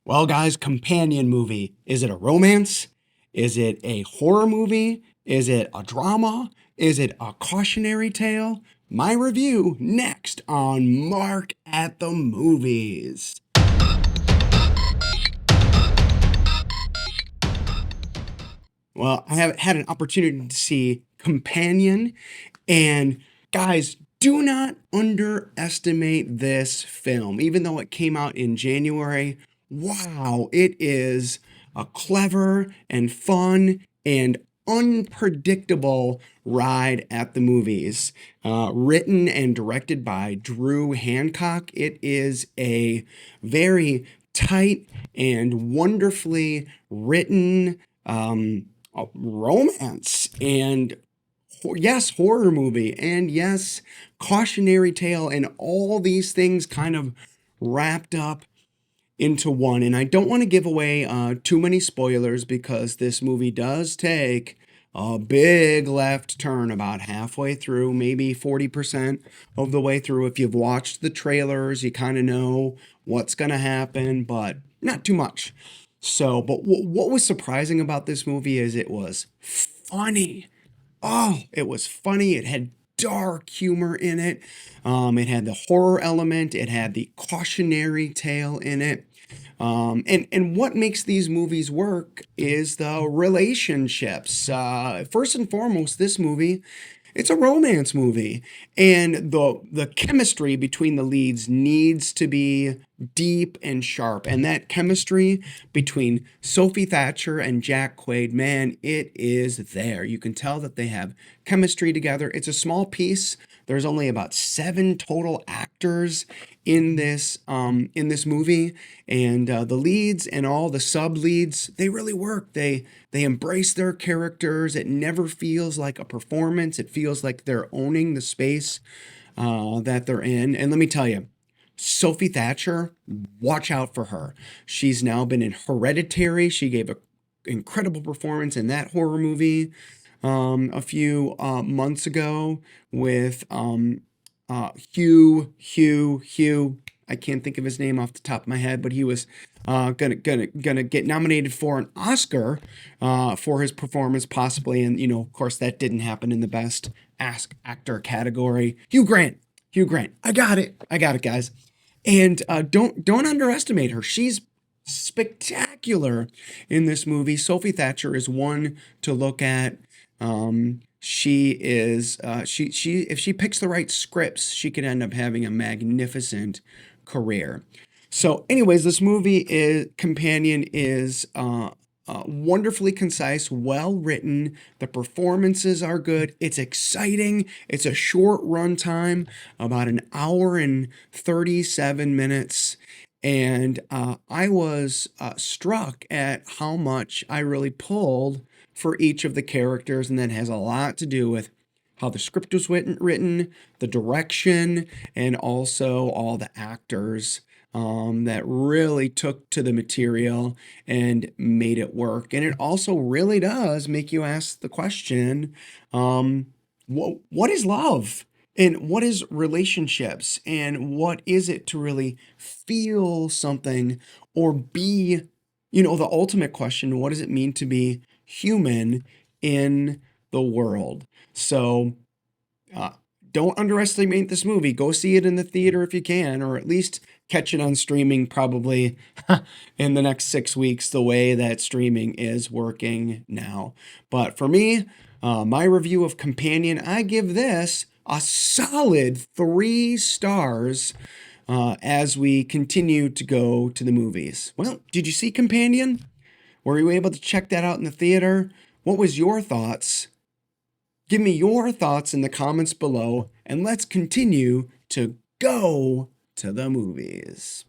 Well, guys, companion movie. Is it a romance? Is it a horror movie? Is it a drama? Is it a cautionary tale? My review next on Mark at the Movies. Well, I have had an opportunity to see Companion, and guys, do not underestimate this film. Even though it came out in January, wow, it is a clever and fun and unpredictable ride at the movies. Written and directed by Drew Hancock, it is a very tight and wonderfully written romance and yes, horror movie, and yes, cautionary tale, and all these things kind of wrapped up into one. And I don't want to give away too many spoilers because this movie does take a big left turn about halfway through, maybe 40% of the way through. If you've watched the trailers, you kind of know what's going to happen, but not too much. So, but what was surprising about this movie is it was funny. Oh, it was funny. It had dark humor in it. It had the horror element. It had the cautionary tale in it. And what makes these movies work is the relationships. First and foremost, this movie, it's a romance movie, and the chemistry between the leads needs to be deep and sharp. And that chemistry between Sophie Thatcher and Jack Quaid, man, it is there. You can tell that they have chemistry together. It's a small piece. There's only about seven total actors in this movie, and the leads and all the sub leads, they really work. They embrace their characters. It never feels like a performance. It feels like they're owning the space that they're in. And let me tell you, Sophie Thatcher, watch out for her. She's now been in Hereditary. She gave an incredible performance in that horror movie a few months ago with Hugh. I can't think of his name off the top of my head, but he was gonna get nominated for an Oscar for his performance, possibly. And of course, that didn't happen in the best Ask Actor category. Hugh Grant. Hugh Grant. I got it. I got it, guys. And don't underestimate her. She's spectacular in this movie. Sophie Thatcher is one to look at. She is she if she picks the right scripts, she could end up having a magnificent career. So, anyways, this movie is Companion is wonderfully concise, well written. The performances are good. It's exciting. It's a short runtime, about an hour and 37 minutes. And I was struck at how much I really pulled for each of the characters. And that has a lot to do with how the script was written, the direction, and also all the actors that really took to the material and made it work. And it also really does make you ask the question, what is love? And what is relationships? And what is it to really feel something or be, the ultimate question, what does it mean to be human in the world? So, uh, don't underestimate this movie. Go see it in the theater if you can, or at least catch it on streaming probably in the next 6 weeks, the way that streaming is working now. But for me, my review of Companion, I give this a solid 3 stars as we continue to go to the movies. Well, did you see Companion? Were you able to check that out in the theater? What was your thoughts? Give me your thoughts in the comments below, and let's continue to go to the movies.